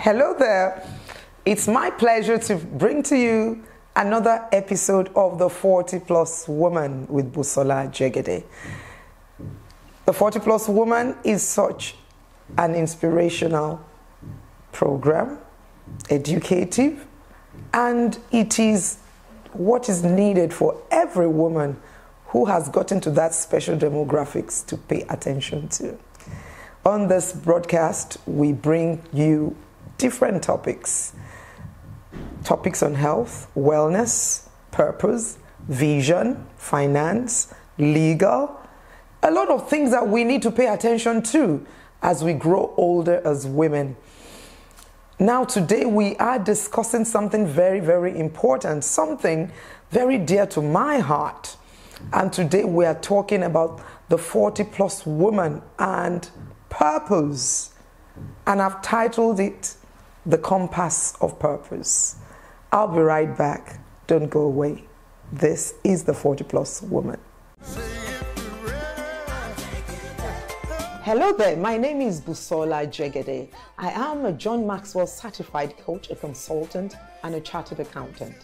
Hello there. It's my pleasure to bring to you another episode of the 40+Woman with Busola Jegede. The 40+Woman is such an inspirational program, educative, and it is what is needed for every woman who has gotten to that special demographics to pay attention to. On this broadcast, we bring you different topics on health, wellness, purpose, vision, finance, legal, a lot of things that we need to pay attention to as we grow older as women. Now today we are discussing something very, very important, something very dear to my heart. And today we are talking about the 40+Woman and purpose. And I've titled it The Compass of Purpose. I'll be right back. Don't go away. This is the 40+Woman. Hello there, my name is Busola Jegede. I am a John Maxwell certified coach, a consultant, and a chartered accountant.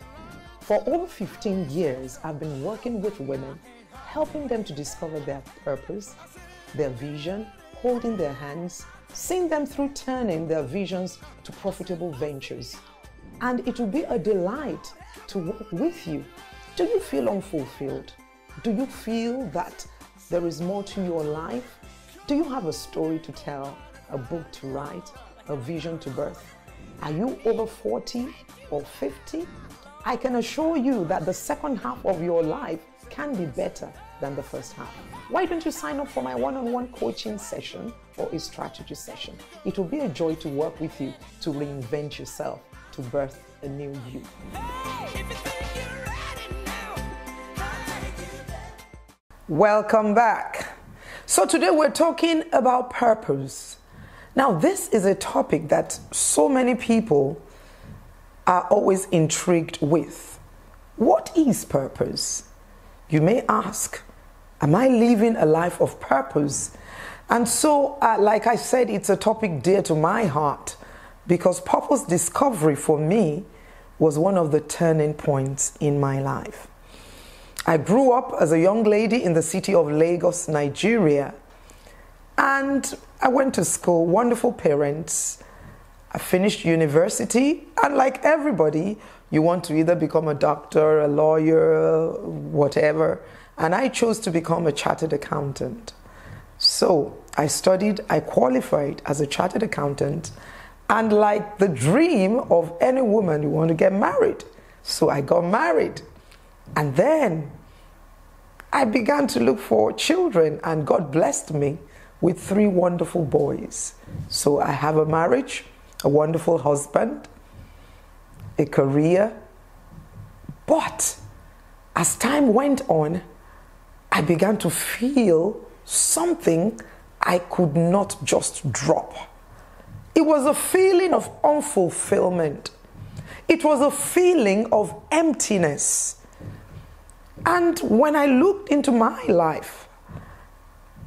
For over 15 years, I've been working with women, helping them to discover their purpose, their vision, holding their hands, seeing them through turning their visions to profitable ventures. And it will be a delight to work with you. Do you feel unfulfilled? Do you feel that there is more to your life? Do you have a story to tell, a book to write, a vision to birth? Are you over 40 or 50? I can assure you that the second half of your life can be better than the first half. Why don't you sign up for my one-on-one coaching session or a strategy session? It will be a joy to work with you to reinvent yourself, to birth a new you. Welcome back. So today we're talking about purpose. Now this is a topic that so many people are always intrigued with. What is purpose? You may ask, am I living a life of purpose? And so, like I said, it's a topic dear to my heart because purpose discovery for me was one of the turning points in my life. I grew up as a young lady in the city of Lagos, Nigeria, and I went to school, wonderful parents. I finished university, and like everybody, you want to either become a doctor, a lawyer, whatever, and I chose to become a chartered accountant. So I studied, I qualified as a chartered accountant, and like the dream of any woman, you want to get married. So I got married. And then I began to look for children, and God blessed me with 3 wonderful boys. So I have a marriage, a wonderful husband, a career. But as time went on, I began to feel something I could not just drop. It was a feeling of unfulfillment. It was a feeling of emptiness. And when I looked into my life,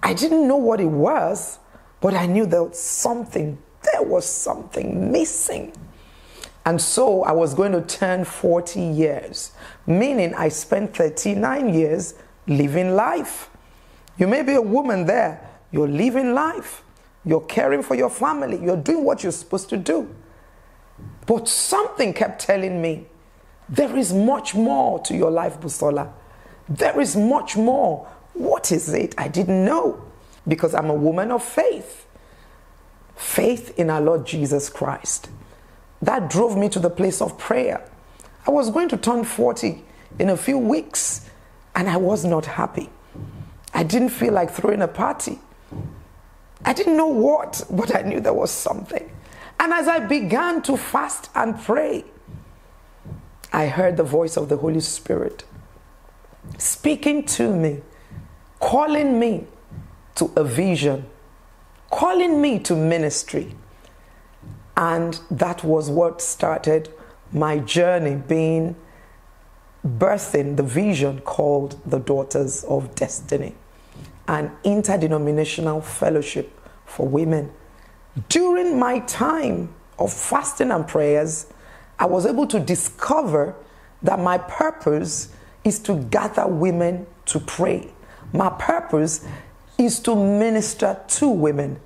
I didn't know what it was, but I knew there was something missing. And so I was going to turn 40 years, meaning I spent 39 years living life. You may be a woman there, you're living life, you're caring for your family, you're doing what you're supposed to do. But something kept telling me, there is much more to your life, Busola. There is much more. What is it? I didn't know, because I'm a woman of faith. Faith in our Lord Jesus Christ. That drove me to the place of prayer. I was going to turn 40 in a few weeks, and I was not happy. I didn't feel like throwing a party. I didn't know what, but I knew there was something. And as I began to fast and pray, I heard the voice of the Holy Spirit speaking to me, calling me to a vision, calling me to ministry. And that was what started my journey, birthing the vision called the Daughters of Destiny, an interdenominational fellowship for women. During my time of fasting and prayers, I was able to discover that my purpose is to gather women to pray. My purpose is to minister to women.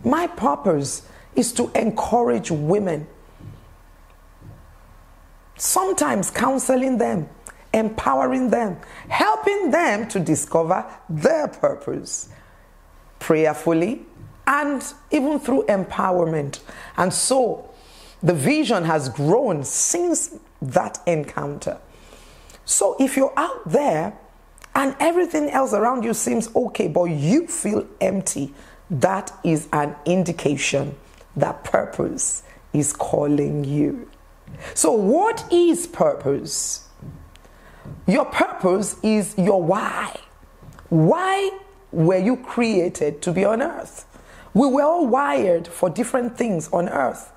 My purpose is to encourage women. Sometimes counseling them, empowering them, helping them to discover their purpose prayerfully and even through empowerment. And so the vision has grown since that encounter. So if you're out there and everything else around you seems okay, but you feel empty, that is an indication that purpose is calling you. So what is purpose? Your purpose is your why. Why were you created to be on earth? We were all wired for different things on earth.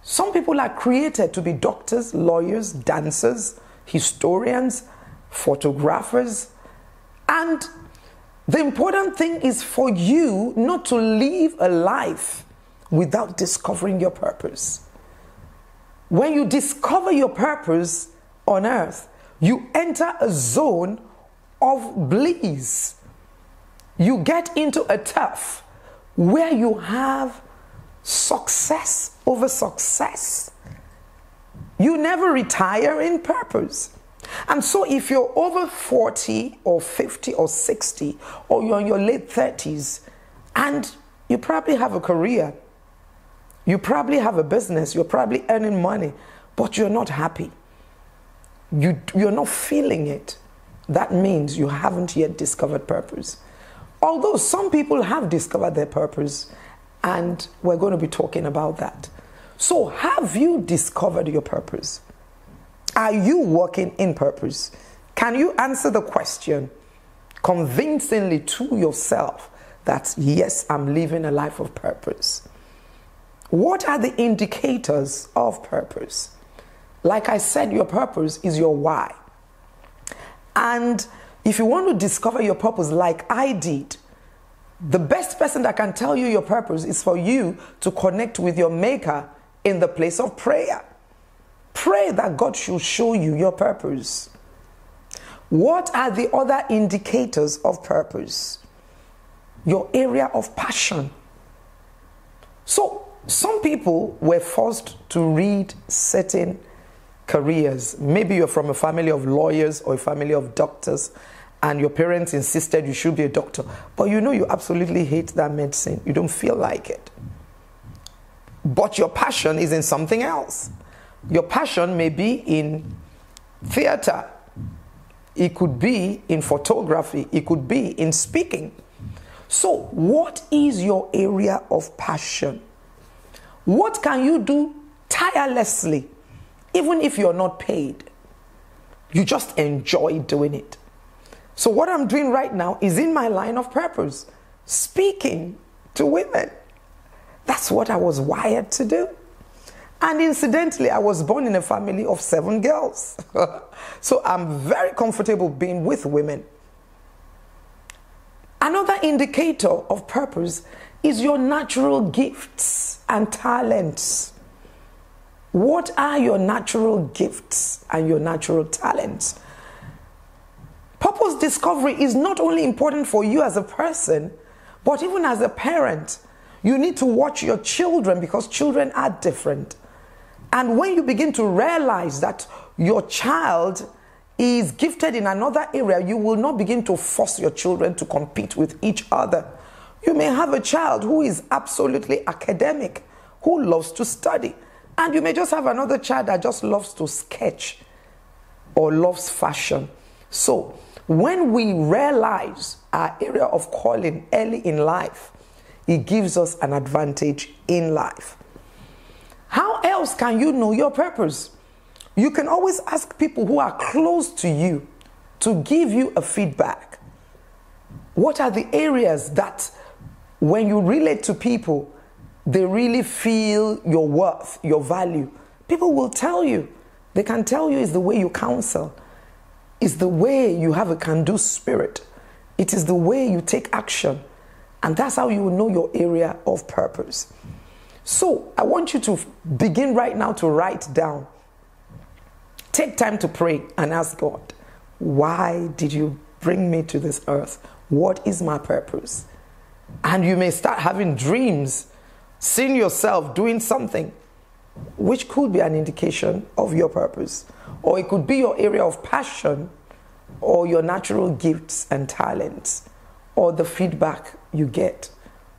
Some people are created to be doctors, lawyers, dancers, historians, photographers. And the important thing is for you not to live a life without discovering your purpose. When you discover your purpose on earth, you enter a zone of bliss. You get into a turf where you have success over success. You never retire in purpose. And so if you're over 40 or 50 or 60, or you're in your late 30s, and you probably have a career, you probably have a business, you're probably earning money, but you're not happy. You're not feeling it. That means you haven't yet discovered purpose. Although some people have discovered their purpose, and we're going to be talking about that. So have you discovered your purpose? Are you working in purpose? Can you answer the question convincingly to yourself that, yes, I'm living a life of purpose? What are the indicators of purpose? Like I said, your purpose is your why. And if you want to discover your purpose like I did, the best person that can tell you your purpose is for you to connect with your Maker in the place of prayer. Pray that God should show you your purpose. What are the other indicators of purpose? Your area of passion. So, some people were forced to read certain careers. Maybe you're from a family of lawyers or a family of doctors, and your parents insisted you should be a doctor. But you know you absolutely hate that medicine. You don't feel like it. But your passion is in something else. Your passion may be in theater. It could be in photography. It could be in speaking. So, what is your area of passion? What can you do tirelessly, even if you're not paid? You just enjoy doing it. So what I'm doing right now is in my line of purpose, speaking to women. That's what I was wired to do. And incidentally, I was born in a family of 7 girls. So I'm very comfortable being with women. Another indicator of purpose is your natural gifts and talents. What are your natural gifts and your natural talents? Purpose discovery is not only important for you as a person, but even as a parent. You need to watch your children because children are different. And when you begin to realize that your child is gifted in another area, you will not begin to force your children to compete with each other. You may have a child who is absolutely academic, who loves to study. And you may just have another child that just loves to sketch or loves fashion. So, when we realize our area of calling early in life, it gives us an advantage in life. How else can you know your purpose? You can always ask people who are close to you to give you a feedback. What are the areas that when you relate to people, they really feel your worth, your value? People will tell you. They can tell you it's the way you counsel. It's the way you have a can-do spirit. It is the way you take action. And that's how you will know your area of purpose. So I want you to begin right now to write down. Take time to pray and ask God, why did you bring me to this earth? What is my purpose? And you may start having dreams, seeing yourself doing something which could be an indication of your purpose. Or it could be your area of passion, or your natural gifts and talents, or the feedback you get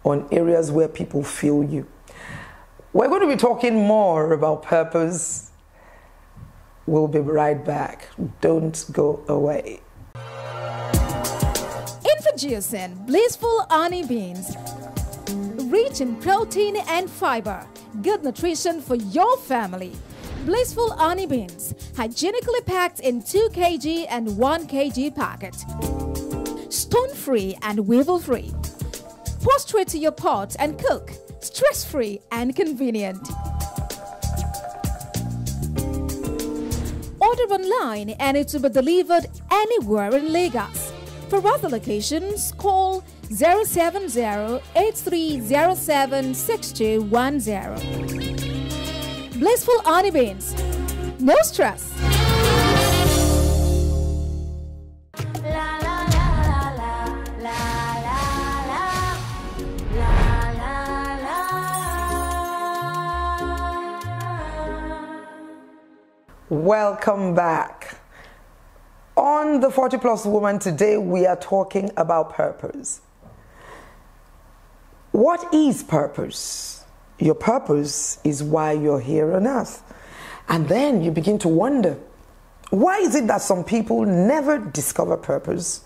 on areas where people feel you. We're going to be talking more about purpose. We'll be right back. Don't go away. Introducing Blissful Honey Beans. Rich in protein and fiber. Good nutrition for your family. Blissful Honey Beans. Hygienically packed in 2 kg and 1 kg packet. Stone-free and weevil-free. Pour straight to your pot and cook. Stress-free and convenient. Order online and it will be delivered anywhere in Lagos. For other locations, call 070-8307-6210. Blissful Honey Beans. No stress. Welcome back. On the 40+ Woman today, we are talking about purpose. What is purpose? Your purpose is why you're here on earth. And then you begin to wonder, why is it that some people never discover purpose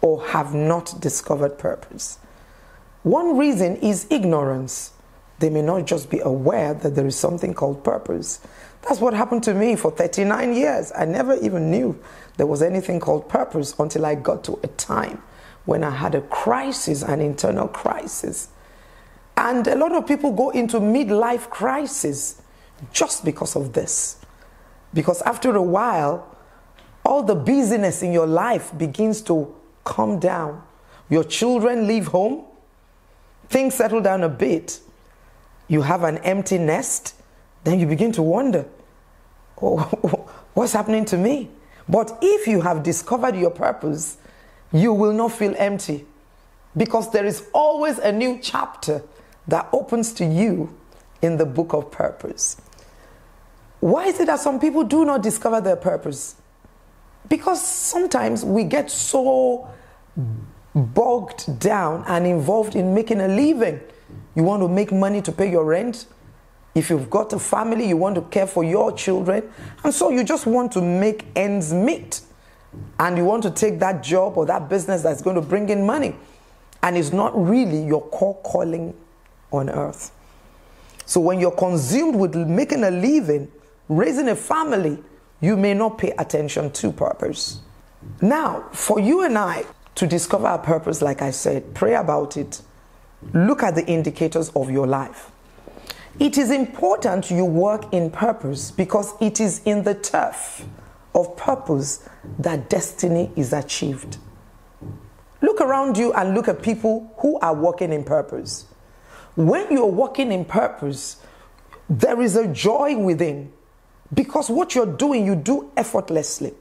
or have not discovered purpose? One reason is ignorance. They may not just be aware that there is something called purpose. That's what happened to me for 39 years. I never even knew there was anything called purpose until I got to a time when I had a crisis, an internal crisis. And a lot of people go into midlife crisis just because of this. Because after a while, all the busyness in your life begins to calm down. Your children leave home, things settle down a bit, you have an empty nest, then you begin to wonder, oh, what's happening to me? But if you have discovered your purpose, you will not feel empty, because there is always a new chapter that opens to you in the book of purpose. Why is it that some people do not discover their purpose? Because sometimes we get so bogged down and involved in making a living. You want to make money to pay your rent. If you've got a family, you want to care for your children. And so you just want to make ends meet. And you want to take that job or that business that's going to bring in money. And it's not really your core calling on earth. So when you're consumed with making a living, raising a family, you may not pay attention to purpose. Now, for you and I to discover our purpose, like I said, pray about it. Look at the indicators of your life. It is important you work in purpose, because it is in the turf of purpose that destiny is achieved. Look around you and look at people who are working in purpose. When you're working in purpose, there is a joy within, because what you're doing, you do effortlessly.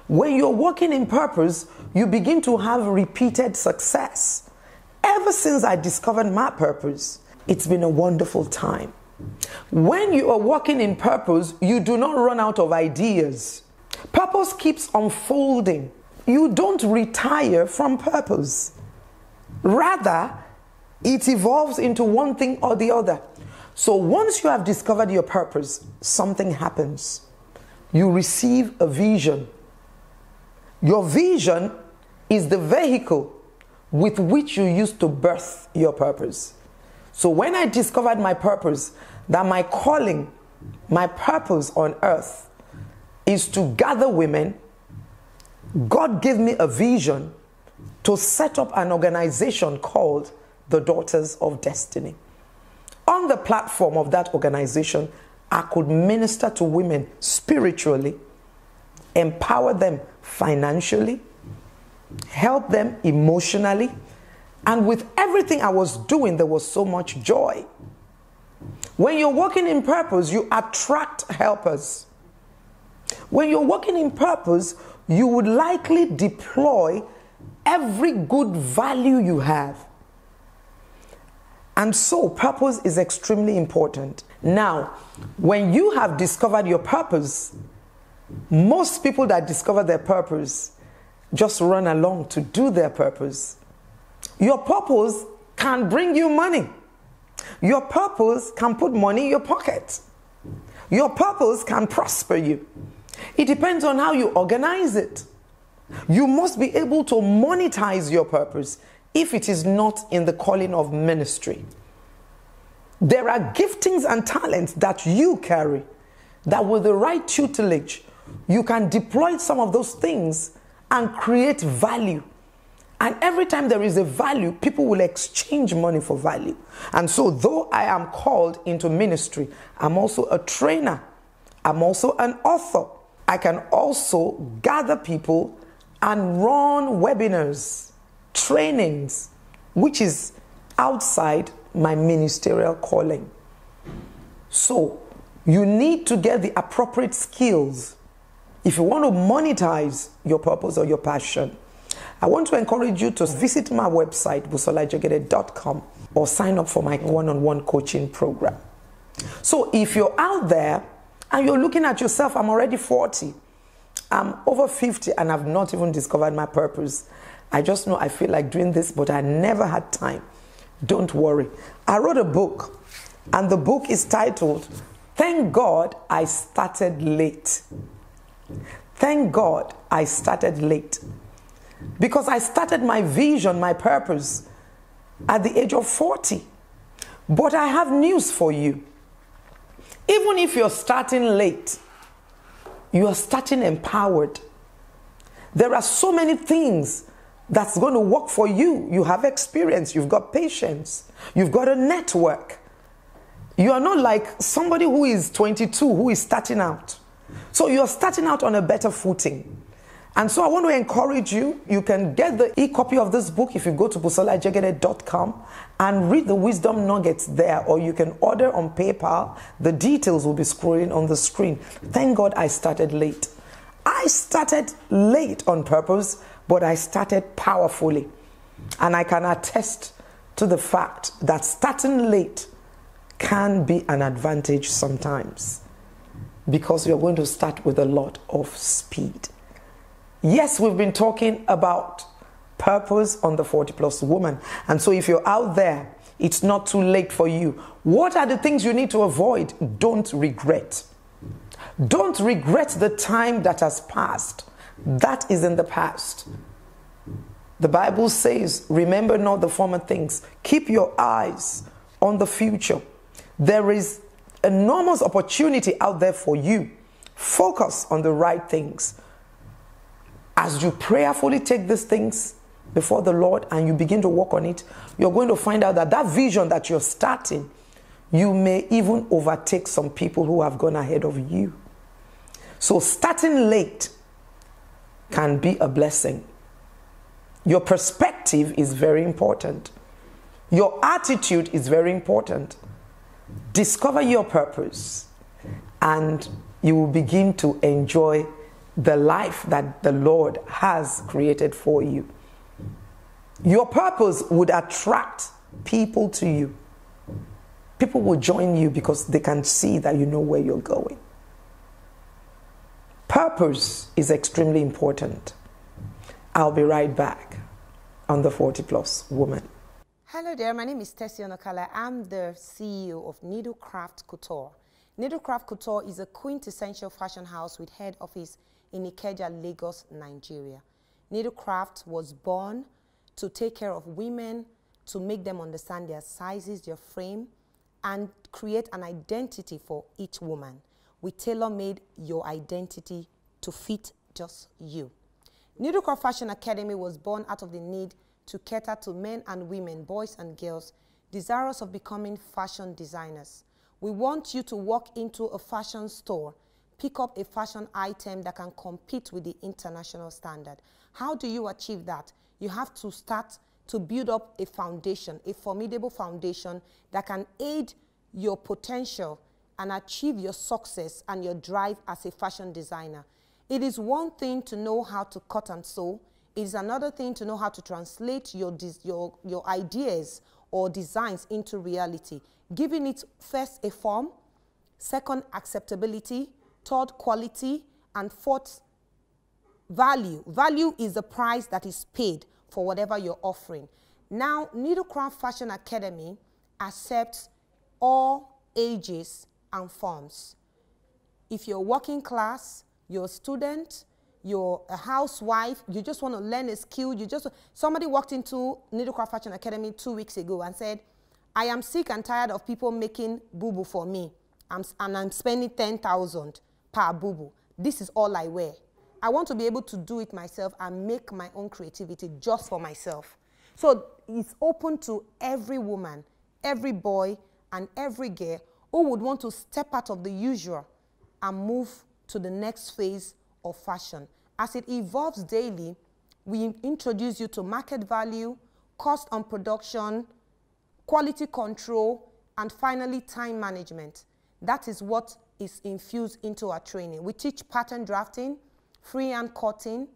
When you're working in purpose, you begin to have repeated success. Ever since I discovered my purpose, it's been a wonderful time. When you are working in purpose, you do not run out of ideas. Purpose keeps unfolding. You don't retire from purpose. Rather, it evolves into one thing or the other. So once you have discovered your purpose, something happens. You receive a vision. Your vision is the vehicle with which you used to birth your purpose. So when I discovered my purpose, that my calling, my purpose on earth is to gather women, God gave me a vision to set up an organization called the Daughters of Destiny. On the platform of that organization, I could minister to women spiritually, empower them financially, help them emotionally, and with everything I was doing, there was so much joy. When you're walking in purpose, you attract helpers. When you're walking in purpose, you would likely deploy every good value you have. And so purpose is extremely important. Now, when you have discovered your purpose, most people that discover their purpose just run along to do their purpose. Your purpose can bring you money. Your purpose can put money in your pocket. Your purpose can prosper you. It depends on how you organize it. You must be able to monetize your purpose if it is not in the calling of ministry. There are giftings and talents that you carry that with the right tutelage, you can deploy some of those things and create value. And every time there is a value, people will exchange money for value. And so though I am called into ministry, I'm also a trainer. I'm also an author. I can also gather people and run webinars, trainings, which is outside my ministerial calling. So you need to get the appropriate skills if you want to monetize your purpose or your passion. I want to encourage you to visit my website, busolajegede.com, or sign up for my one-on-one coaching program. So if you're out there and you're looking at yourself, I'm already 40, I'm over 50, and I've not even discovered my purpose. I just know I feel like doing this, but I never had time. Don't worry. I wrote a book, and the book is titled, Thank God I Started Late. Thank God I started late. Because I started my vision, my purpose, at the age of 40. But I have news for you. Even if you're starting late, you are starting empowered. There are so many things that's going to work for you. You have experience, you've got patience, you've got a network. You are not like somebody who is 22 who is starting out. So you're starting out on a better footing. And so I want to encourage you. You can get the e-copy of this book if you go to busolajegede.com and read the wisdom nuggets there, or you can order on PayPal. The details will be scrolling on the screen. Thank God I started late. I started late on purpose, but I started powerfully. And I can attest to the fact that starting late can be an advantage sometimes, because you're going to start with a lot of speed. Yes, we've been talking about purpose on the 40+ Woman. And so if you're out there, it's not too late for you. What are the things you need to avoid? Don't regret. Don't regret the time that has passed. That is in the past. The Bible says, remember not the former things. Keep your eyes on the future. There is enormous opportunity out there for you. Focus on the right things. As you prayerfully take these things before the Lord and you begin to work on it, you're going to find out that that vision that you're starting, you may even overtake some people who have gone ahead of you. So starting late can be a blessing. Your perspective is very important. Your attitude is very important. Discover your purpose and you will begin to enjoy the life that the Lord has created for you. Your purpose would attract people to you. People will join you because they can see that you know where you're going. Purpose is extremely important. I'll be right back on the 40+ Woman. Hello there, my name is Tessie Onokala. I'm the CEO of Needlecraft Couture. Needlecraft Couture is a quintessential fashion house with head office in Ikeja, Lagos, Nigeria. Needlecraft was born to take care of women, to make them understand their sizes, their frame, and create an identity for each woman. We tailor-made your identity to fit just you. Needlecraft Fashion Academy was born out of the need to cater to men and women, boys and girls, desirous of becoming fashion designers. We want you to walk into a fashion store, pick up a fashion item that can compete with the international standard. How do you achieve that? You have to start to build up a foundation, a formidable foundation that can aid your potential and achieve your success and your drive as a fashion designer. It is one thing to know how to cut and sew. It is another thing to know how to translate your ideas or designs into reality, giving it first a form, second acceptability, third quality, and fourth value. Value is the price that is paid for whatever you're offering. Now, Needlecraft Fashion Academy accepts all ages and forms. If you're working class, you're a student, you're a housewife, you just want to learn a skill, somebody walked into Needlecraft Fashion Academy 2 weeks ago and said, I am sick and tired of people making boo-boo for me, and I'm spending 10,000 per boo-boo. This is all I wear. I want to be able to do it myself and make my own creativity just for myself. So it's open to every woman, every boy, and every girl who would want to step out of the usual and move to the next phase of fashion. As it evolves daily, we introduce you to market value, cost on production, quality control, and finally time management. That is what is infused into our training. We teach pattern drafting, freehand cutting,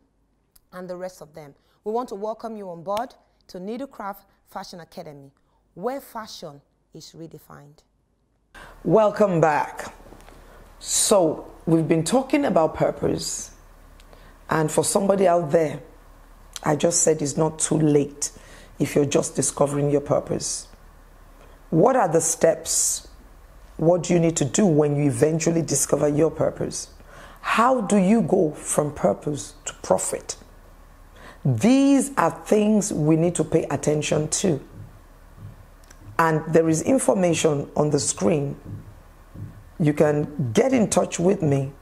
and the rest of them. We want to welcome you on board to Needlecraft Fashion Academy, where fashion is redefined. Welcome back. So we've been talking about purpose, and for somebody out there, I just said it's not too late if you're just discovering your purpose. What are the steps? What do you need to do when you eventually discover your purpose? How do you go from purpose to profit? These are things we need to pay attention to. And there is information on the screen. You can get in touch with me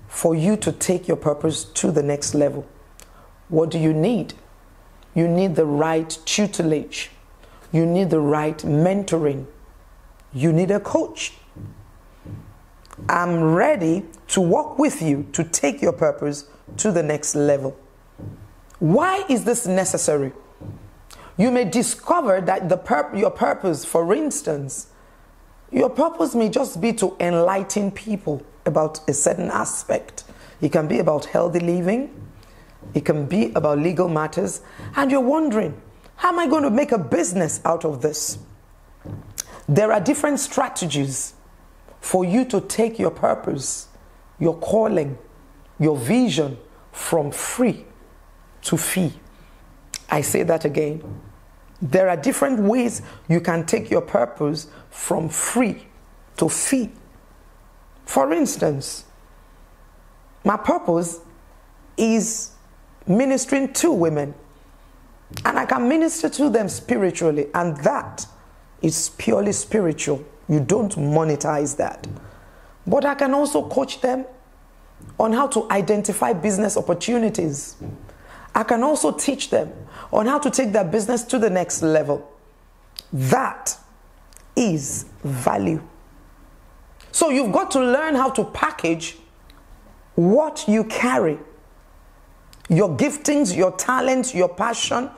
for you to take your purpose to the next level. What do you need? You need the right tutelage. You need the right mentoring. You need a coach. I'm ready to work with you to take your purpose to the next level. Why is this necessary? You may discover that your purpose, for instance, your purpose may just be to enlighten people about a certain aspect. It can be about healthy living. It can be about legal matters. And you're wondering, how am I going to make a business out of this? There are different strategies for you to take your purpose, your calling, your vision from free to fee. I say that again. There are different ways you can take your purpose from free to fee. For instance, my purpose is ministering to women, and I can minister to them spiritually, and that is purely spiritual. You don't monetize that. But I can also coach them on how to identify business opportunities. I can also teach them on how to take their business to the next level. That is value. So you've got to learn how to package what you carry. Your giftings, your talents, your passion.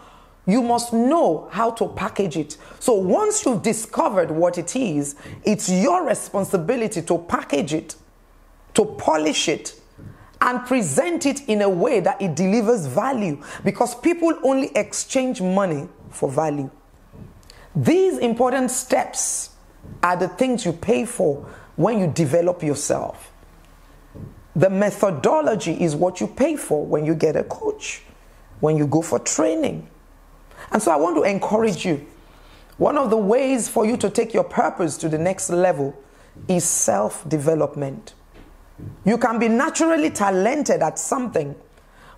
You must know how to package it. So once you've discovered what it is, it's your responsibility to package it, to polish it, and present it in a way that it delivers value, because people only exchange money for value. These important steps are the things you pay for when you develop yourself. The methodology is what you pay for when you get a coach, when you go for training. And so I want to encourage you. One of the ways for you to take your purpose to the next level is self-development. You can be naturally talented at something,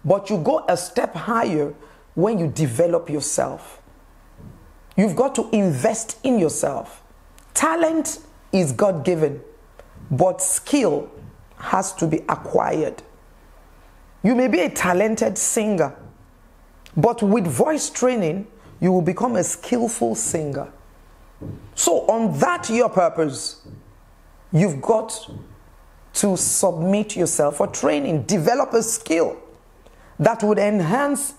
but you go a step higher when you develop yourself. You've got to invest in yourself. Talent is God-given, but skill has to be acquired. You may be a talented singer, but with voice training, you will become a skillful singer. So on that your purpose, you've got to submit yourself for training, develop a skill that would enhance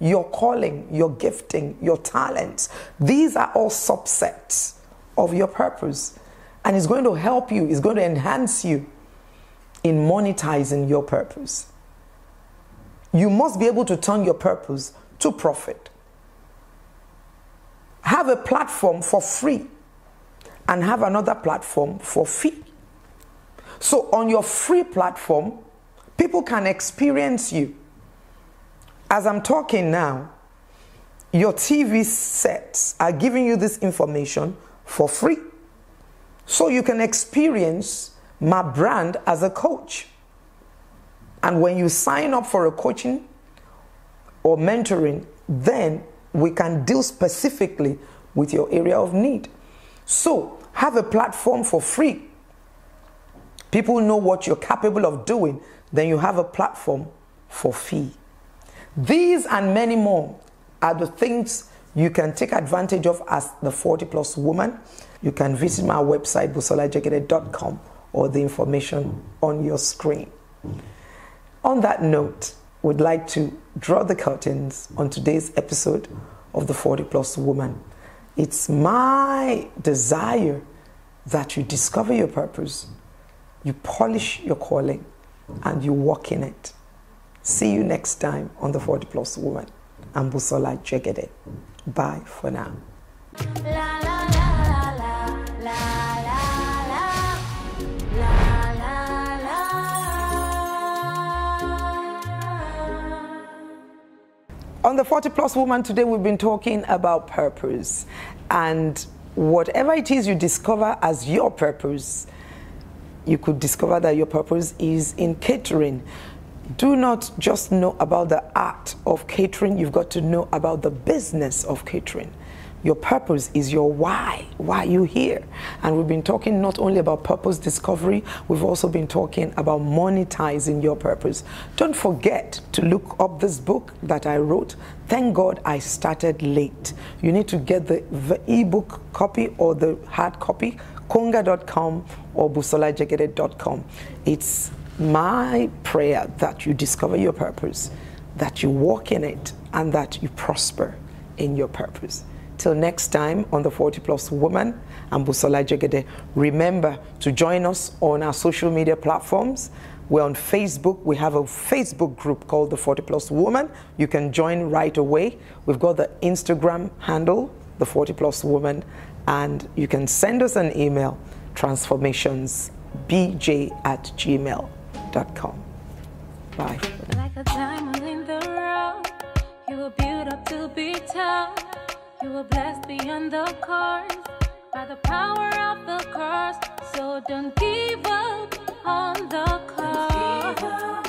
your calling, your gifting, your talents. These are all subsets of your purpose. And it's going to help you, it's going to enhance you in monetizing your purpose. You must be able to turn your purpose to profit. Have a platform for free and have another platform for fee. So on your free platform, people can experience you. As I'm talking now, your TV sets are giving you this information for free. So you can experience my brand as a coach. And when you sign up for a coaching or mentoring, then we can deal specifically with your area of need. So have a platform for free. People know what you're capable of doing. Then you have a platform for fee. These and many more are the things you can take advantage of as the 40+ woman. You can visit my website, busolajegede.com, or the information on your screen. On that note, we'd like to draw the curtains on today's episode of the 40+ woman. It's my desire that you discover your purpose, you polish your calling, and you walk in it. See you next time on the 40+ woman. I'm Busola Jegede. Bye for now. On the 40+ woman today, we've been talking about purpose. And whatever it is you discover as your purpose, you could discover that your purpose is in catering. Do not just know about the art of catering, you've got to know about the business of catering. Your purpose is your why are you here? And we've been talking not only about purpose discovery, we've also been talking about monetizing your purpose. Don't forget to look up this book that I wrote. Thank God I started late. You need to get the ebook copy or the hard copy, konga.com or busolajegede.com. It's my prayer that you discover your purpose, that you walk in it, and that you prosper in your purpose. Till next time on the 40+ woman, I'm Busola Jegede. Remember to join us on our social media platforms. We're on Facebook. We have a Facebook group called the 40+ woman. You can join right away. We've got the Instagram handle, the 40+ woman, and you can send us an email, transformationsbj@gmail.com. Bye. Like a diamond in the rough, you were built up to be tough. You were blessed beyond the curse by the power of the cross. So don't give up on the cause.